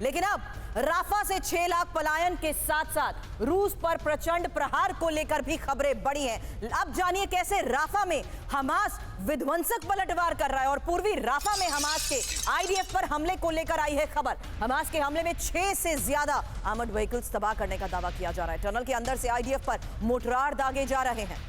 लेकिन अब राफा से 6 लाख पलायन के साथ साथ रूस पर प्रचंड प्रहार को लेकर भी खबरें बढ़ी हैं। अब जानिए कैसे राफा में हमास विध्वंसक पलटवार कर रहा है और पूर्वी राफा में हमास के आईडीएफ पर हमले को लेकर आई है खबर। हमास के हमले में 6 से ज्यादा आर्मर्ड व्हीकल्स तबाह करने का दावा किया जा रहा है। टनल के अंदर से आईडीएफ पर मोर्टार दागे जा रहे हैं।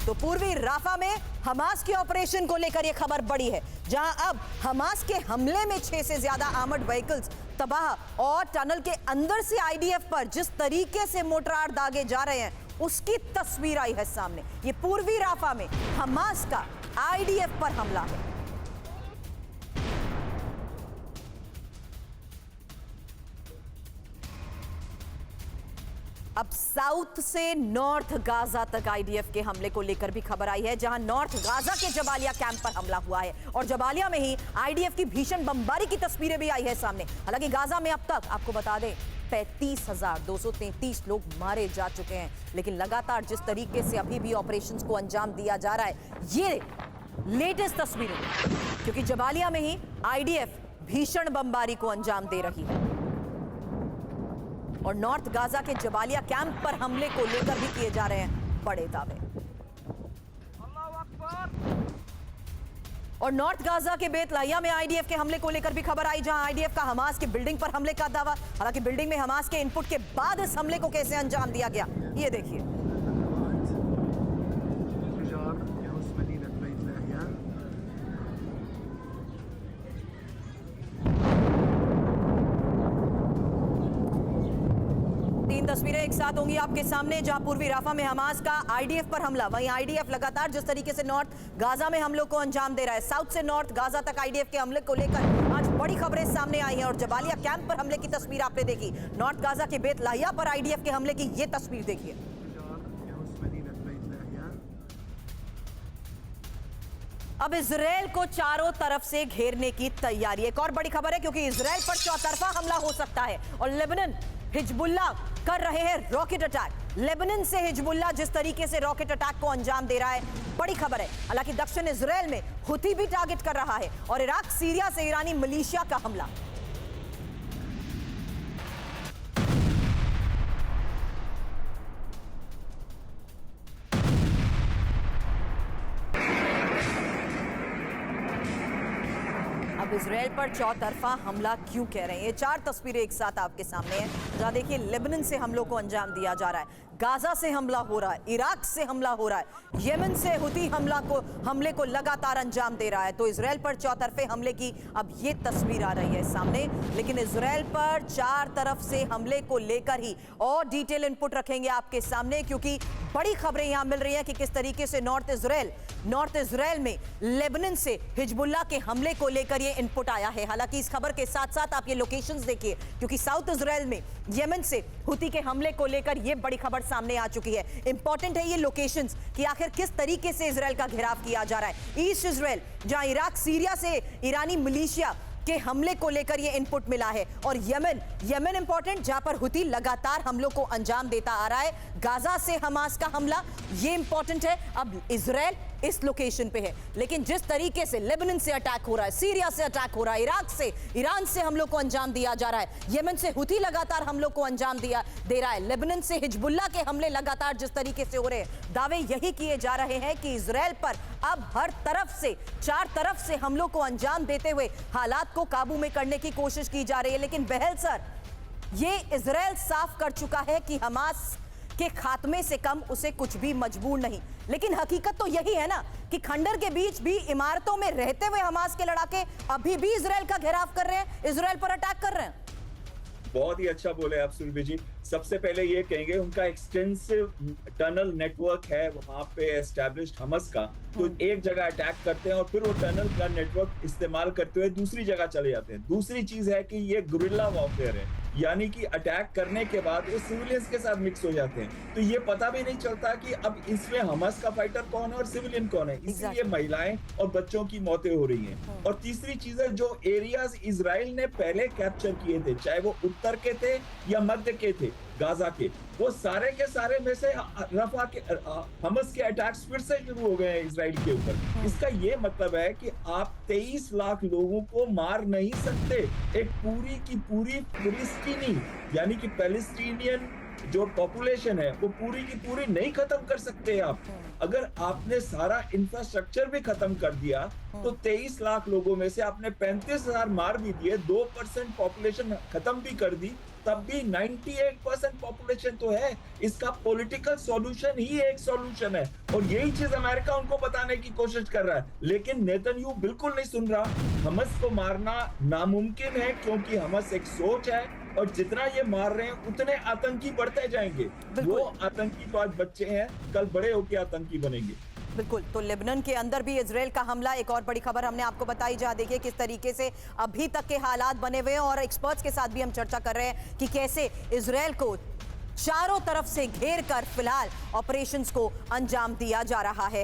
तो पूर्वी राफा में हमास के ऑपरेशन को लेकर यह खबर बड़ी है, जहां अब हमास के हमले में 6 से ज्यादा आर्मर्ड व्हीकल्स तबाह और टनल के अंदर से आईडीएफ पर जिस तरीके से मोर्टार दागे जा रहे हैं उसकी तस्वीर आई है सामने। ये पूर्वी राफा में हमास का आईडीएफ पर हमला है। अब साउथ से नॉर्थ गाजा तक आईडीएफ के हमले को लेकर भी खबर आई है, जहां नॉर्थ गाजा के जबालिया कैंप पर हमला हुआ है और जबालिया में ही आईडीएफ की भीषण बमबारी की तस्वीरें भी आई है सामने। हालांकि गाजा में अब तक आपको बता दें 35,233 लोग मारे जा चुके हैं, लेकिन लगातार जिस तरीके से अभी भी ऑपरेशंस को अंजाम दिया जा रहा है, ये लेटेस्ट तस्वीरें, क्योंकि जबालिया में ही आईडीएफ भीषण बमबारी को अंजाम दे रही है और नॉर्थ गाजा के जबालिया कैंप पर हमले को लेकर भी किए जा रहे हैं बड़े दावे। और नॉर्थ गाजा के बेतलाहिया में आईडीएफ के हमले को लेकर भी खबर आई, जहां आईडीएफ का हमास के बिल्डिंग पर हमले का दावा। हालांकि बिल्डिंग में हमास के इनपुट के बाद इस हमले को कैसे अंजाम दिया गया, ये देखिए। तीन तस्वीरें एक साथ होंगी आपके सामने, जहां पूर्वी राफा में हमास का आईडीएफ पर हमला, वहीं आईडीएफ लगातार जिस तरीके से नॉर्थ गाजा में हमलों को अंजाम दे रहा है। साउथ से नॉर्थ गाजा तक आईडीएफ के हमले को लेकर आज बड़ी खबरें सामने आई हैं और जबालिया कैंप पर हमले की तस्वीर आपने देखी। नॉर्थ गाजा के बेतलाहिया पर आईडीएफ के हमले की यह तस्वीर देखिए। अब इजराइल को चारों तरफ से घेरने की तैयारी। एक और बड़ी खबर है, क्योंकि इजराइल पर चौतरफा हमला हो सकता है और लेबनान हिजबुल्लाह कर रहे हैं रॉकेट अटैक। लेबनान से हिजबुल्लाह जिस तरीके से रॉकेट अटैक को अंजाम दे रहा है, बड़ी खबर है। हालांकि दक्षिण इजराइल में हुती भी टारगेट कर रहा है और इराक सीरिया से ईरानी मिलिशिया का हमला। अब इजराइल पर चौतरफा हमला क्यों कह रहे हैं, ये 4 तस्वीरें एक साथ आपके सामने हैं। जहां देखिए लेबनान से हमलों को अंजाम दिया जा रहा है, गाजा से हमला हो रहा है, इराक से हमला हो रहा है, यमन से हुती हमले को लगातार अंजाम दे रहा है। तो इजराइल पर चौतरफे हमले की अब ये तस्वीर आ रही है सामने। लेकिन इजराइल पर 4 तरफ से हमले को लेकर ही और डिटेल इनपुट रखेंगे आपके सामने, क्योंकि बड़ी खबरें यहां मिल रही हैं कि किस तरीके से नॉर्थ इजराइल में लेबनान से हिजबुल्लाह के हमले को लेकर ये इनपुट आया है। हालांकि इस खबर के साथ साथ आप ये लोकेशंस देखिए, क्योंकि साउथ इजराइल में यमन से हुती के हमले को लेकर ये बड़ी खबर सामने आ चुकी है। इंपॉर्टेंट है ये लोकेशंस कि आखिर किस तरीके से इजराइल का घेराव किया जा रहा है। ईस्ट इजराइल, जहां इराक सीरिया से ईरानी मिलिशिया के हमले को लेकर ये इनपुट मिला है, और यमन इंपॉर्टेंट, जहां पर हुती लगातार हमलों को अंजाम देता आ रहा है। गाजा से हमास का हमला, ये इंपॉर्टेंट है। अब इजराइल इस लोकेशन पे है, लेकिन जिस तरीके से लेबनान से अटैक हो रहा है, सीरिया से अटैक हो रहा है, इराक से, ईरान से हमलों को अंजाम दिया जा रहा है, यमन से हुती लगातार हमलों को अंजाम दे रहा है, लेबनान से हिजबुल्लाह के हमले लगातार जिस तरीके से हो रहे हैं, दावे यही किए जा रहे हैं कि इजराइल पर अब हर तरफ से 4 तरफ से हमलों को अंजाम देते हुए हालात को काबू में करने की कोशिश की जा रही है। लेकिन बहल सर, ये इजराइल साफ कर चुका है कि हमास के खात्मे से कम उसे कुछ भी मजबूर नहीं। लेकिन हकीकत तो यही है ना कि खंडर के बीच भी इमारतों में रहते हुए हमास के लड़ाके अभी भी इजराइल का घेराव कर रहे हैं, इजराइल पर अटैक कर रहे हैं। बहुत ही अच्छा बोले आप सुरभि जी। सबसे पहले ये कहेंगे उनका एक्सटेंसिव टनल नेटवर्क है वहां पे एस्टैब्लिश्ड हमास का, तो एक जगह अटैक करते हैं और फिर वो टनल का नेटवर्क इस्तेमाल करते हुए दूसरी जगह चले जाते हैं। दूसरी चीज है कि ये गुरिल्ला वॉरफेयर है, यानी कि अटैक करने के बाद वो सिविलियंस के साथ मिक्स हो जाते हैं, तो ये पता भी नहीं चलता कि अब इसमें हमास का फाइटर कौन है और सिविलियन कौन है। इसलिए महिलाएं और बच्चों की मौतें हो रही हैं। और तीसरी चीज है, जो एरियाज इजराइल ने पहले कैप्चर किए थे, चाहे वो उत्तर के थे या मध्य के थे, गाजा के, वो सारे के सारे में से रफा के हमस के अटैक्स फिर से शुरू हो गए हैं इजराइल के ऊपर। इसका ये मतलब है कि आप 23 लाख लोगों को मार नहीं सकते। एक पूरी की पूरी फिलिस्तीनी यानी कि पैलेस्टीनियन जो पॉपुलेशन है वो पूरी की पूरी नहीं खत्म कर सकते आप। अगर आपने सारा इंफ्रास्ट्रक्चर भी खत्म कर दिया तो 23 लाख लोगों में से आपने 35,000 मार भी दिए, 2% पॉपुलेशन खत्म भी कर दी, तब भी 98% पॉपुलेशन तो है। इसका पॉलिटिकल सॉल्यूशन ही एक सॉल्यूशन है और यही चीज अमेरिका उनको बताने की कोशिश कर रहा है, लेकिन नेतन्याहू बिल्कुल नहीं सुन रहा। हमस को मारना नामुमकिन है क्योंकि हमस एक सोच है और जितना ये मार रहे हैं उतने आतंकी बढ़ते जाएंगे। वो आतंकी तो आज बच्चे हैं, कल बड़े होकर आतंकी बनेंगे। बिल्कुल। तो लेबनान के अंदर भी इजराइल का हमला, एक और बड़ी खबर हमने आपको बताई, जहां देखिए किस तरीके से अभी तक के हालात बने हुए हैं और एक्सपर्ट्स के साथ भी हम चर्चा कर रहे हैं कि कैसे इजराइल को चारों तरफ से घेर कर फिलहाल ऑपरेशंस को अंजाम दिया जा रहा है।